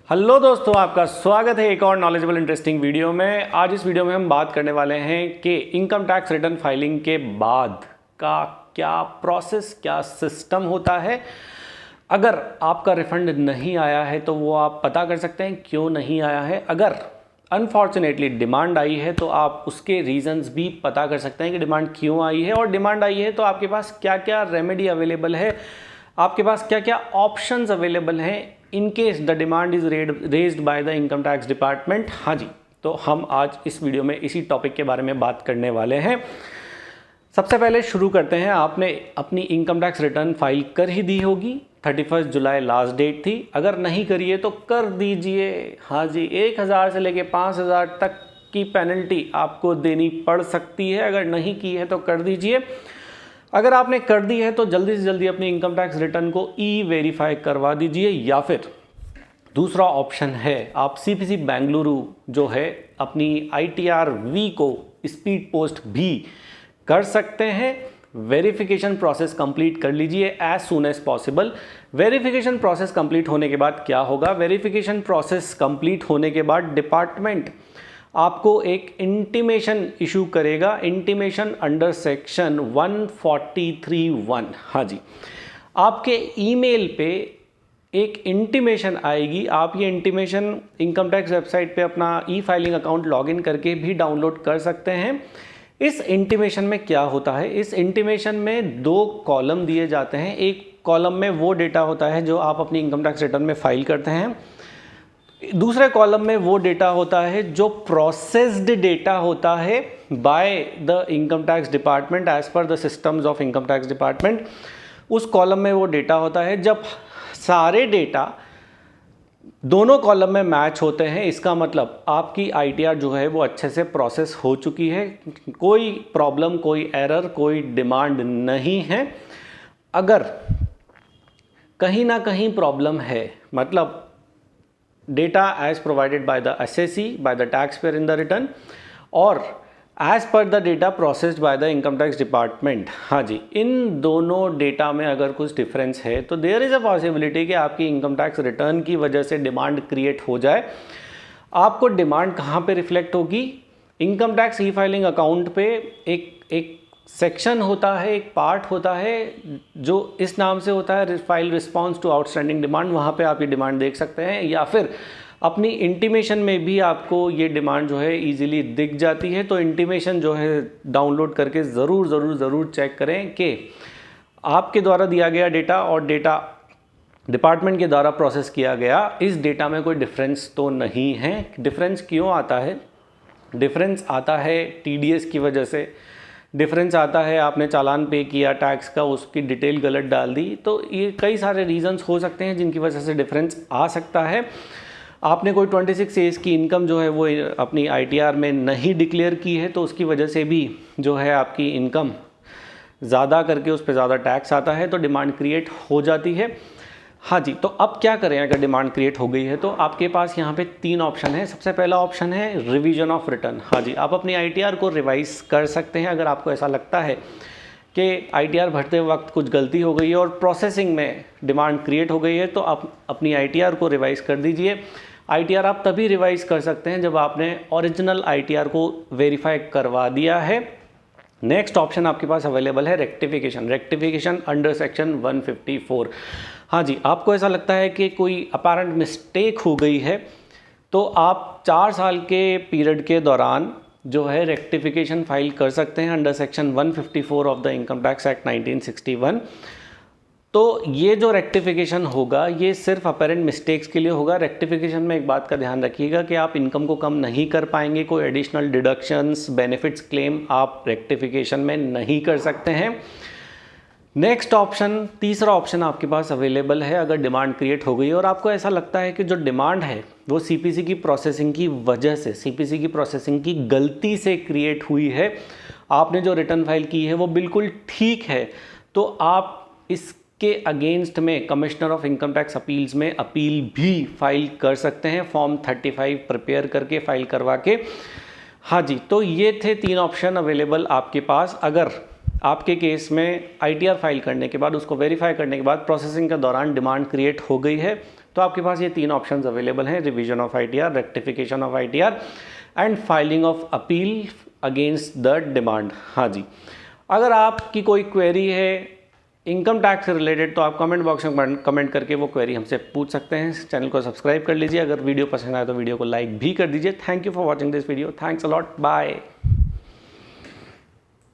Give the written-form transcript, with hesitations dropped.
Hello दोस्तों, आपका स्वागत है एक और नॉलेजेबल इंटरेस्टिंग वीडियो में। आज इस वीडियो में हम बात करने वाले हैं कि इनकम टैक्स रिटर्न फाइलिंग के बाद का क्या प्रोसेस, क्या सिस्टम होता है। अगर आपका रिफंड नहीं आया है तो वो आप पता कर सकते हैं क्यों नहीं आया है। अगर अनफॉर्चुनेटली डिमांड आई है तो आप उसके रीजंस भी पता कर सकते हैं कि डिमांड क्यों आई है, और डिमांड आई है तो आपके पास क्या क्या रेमेडी अवेलेबल है, आपके पास क्या क्या ऑप्शंस अवेलेबल हैं in case the demand is raised bye the income tax department. हाँ जी, तो हम आज इस वीडियो में इसी टॉपिक के बारे में बात करने वाले हैं। सबसे पहले शुरू करते हैं। आपने अपनी इनकम टैक्स रिटर्न फाइल कर ही दी होगी, 31 जुलाई लास्ट डेट थी। अगर नहीं करिए तो कर दीजिए। हाँ जी, 1000 से लेके 5000 तक की पेनल्टी आपको देनी पड़ सकती है। अगर नहीं की है तो कर दीजिए। अगर आपने कर दी है तो जल्दी से जल्दी अपनी इनकम टैक्स रिटर्न को ई वेरीफाई करवा दीजिए, या फिर दूसरा ऑप्शन है आप सीपीसी बेंगलुरु जो है अपनी ITR V को स्पीड पोस्ट भी कर सकते हैं। वेरिफिकेशन प्रोसेस कंप्लीट कर लीजिए as soon as possible. Verification process complete होने के बाद क्या होगा, वेरिफिकेशन प्रोसेस कंप्लीट होने के बाद डिपार्टमेंट आपको एक इंटीमेशन इशू करेगा, इंटीमेशन अंडर सेक्शन 143(1). हाँ जी, आपके ईमेल पे एक इंटीमेशन आएगी। आप ये इंटीमेशन इनकम टैक्स वेबसाइट पे अपना ई फाइलिंग अकाउंट लॉगिन करके भी डाउनलोड कर सकते हैं। इस इंटीमेशन में क्या होता है, इस इंटीमेशन में 2 कॉलम दिए जाते हैं। एक कॉलम में वो डेटा होता है जो आप अपनी इनकम टैक्स रिटर्न में फाइल करते हैं, दूसरे कॉलम में वो डेटा होता है जो प्रोसेस्ड डेटा होता है by the income tax department as per the systems of income tax department. उस कॉलम में वो डेटा होता है। जब सारे डेटा दोनों कॉलम में मैच होते हैं, इसका मतलब आपकी ITR जो है वो अच्छे से प्रोसेस हो चुकी है, कोई प्रॉब्लम, कोई एरर, कोई डिमांड नहीं है। अगर कहीं ना कहीं प्रॉब्लम है, मतलब data as provided by the assessee, by the taxpayer in the return, और as per the data processed by the income tax department। हाँ जी, इन दोनों डेटा में अगर कुछ डिफरेंस है तो देयर इज़ अ पॉसिबिलिटी कि आपकी इनकम टैक्स रिटर्न की वजह से डिमांड क्रिएट हो जाए। आपको डिमांड कहाँ पे रिफ्लेक्ट होगी, income tax e filing account पे एक सेक्शन होता है, एक पार्ट होता है जो इस नाम से होता है file response to outstanding demand. वहाँ पे आप ये डिमांड देख सकते हैं, या फिर अपनी इंटीमेशन में भी आपको ये डिमांड जो है इजीली दिख जाती है। तो इंटीमेशन जो है डाउनलोड करके ज़रूर चेक करें कि आपके द्वारा दिया गया डेटा और डेटा डिपार्टमेंट के द्वारा प्रोसेस किया गया, इस डेटा में कोई डिफरेंस तो नहीं है। डिफरेंस क्यों आता है, डिफरेंस आता है TDS की वजह से, डिफरेंस आता है आपने चालान पे किया टैक्स का, उसकी डिटेल गलत डाल दी। तो ये कई सारे रीजंस हो सकते हैं जिनकी वजह से डिफरेंस आ सकता है। आपने कोई 26 एज की इनकम जो है वो अपनी ITR में नहीं डिक्लेयर की है, तो उसकी वजह से भी जो है आपकी इनकम ज़्यादा करके उस पर ज़्यादा टैक्स आता है, तो डिमांड क्रिएट हो जाती है। हाँ जी, तो अब क्या करें अगर डिमांड क्रिएट हो गई है, तो आपके पास यहाँ पे 3 ऑप्शन है। सबसे पहला ऑप्शन है रिवीजन ऑफ रिटर्न। हाँ जी, आप अपनी ITR को रिवाइज कर सकते हैं। अगर आपको ऐसा लगता है कि ITR भरते वक्त कुछ गलती हो गई है और प्रोसेसिंग में डिमांड क्रिएट हो गई है, तो आप अपनी ITR को रिवाइज कर दीजिए। ITR आप तभी रिवाइज कर सकते हैं जब आपने ओरिजिनल ITR को वेरीफाई करवा दिया है। नेक्स्ट ऑप्शन आपके पास अवेलेबल है रेक्टिफिकेशन अंडर सेक्शन 154। हाँ जी, आपको ऐसा लगता है कि कोई अपारेंट मिस्टेक हो गई है, तो आप 4 साल के पीरियड के दौरान जो है रेक्टिफिकेशन फाइल कर सकते हैं under section 154 of the income tax act 1961। तो ये जो रेक्टिफिकेशन होगा ये सिर्फ अपेरेंट मिस्टेक्स के लिए होगा। रेक्टिफिकेशन में एक बात का ध्यान रखिएगा कि आप इनकम को कम नहीं कर पाएंगे, कोई एडिशनल डिडक्शंस, बेनिफिट्स क्लेम आप रेक्टिफिकेशन में नहीं कर सकते हैं। नेक्स्ट ऑप्शन, तीसरा ऑप्शन आपके पास अवेलेबल है। अगर डिमांड क्रिएट हो गई और आपको ऐसा लगता है कि जो डिमांड है वो CPC की प्रोसेसिंग की वजह से, CPC की प्रोसेसिंग की गलती से क्रिएट हुई है, आपने जो रिटर्न फाइल की है वो बिल्कुल ठीक है, तो आप इसके अगेंस्ट में commissioner of income tax appeals में अपील भी फाइल कर सकते हैं, फॉर्म 35 प्रिपेयर करके फाइल करवा के। हाँ जी, तो ये थे 3 ऑप्शन अवेलेबल आपके पास। अगर आपके केस में ITR फाइल करने के बाद, उसको वेरीफाई करने के बाद प्रोसेसिंग के दौरान डिमांड क्रिएट हो गई है, तो आपके पास ये 3 ऑप्शंस अवेलेबल हैं, revision of ITR, rectification of ITR and filing of appeal against the demand. हाँ जी, अगर आपकी कोई क्वेरी है इनकम टैक्स से रिलेटेड तो आप कमेंट बॉक्स में कमेंट करके वो क्वेरी हमसे पूछ सकते हैं। चैनल को सब्सक्राइब कर लीजिए, अगर वीडियो पसंद आए तो वीडियो को लाइक भी कर दीजिए। Thank you for watching this video, thanks a lot, bye.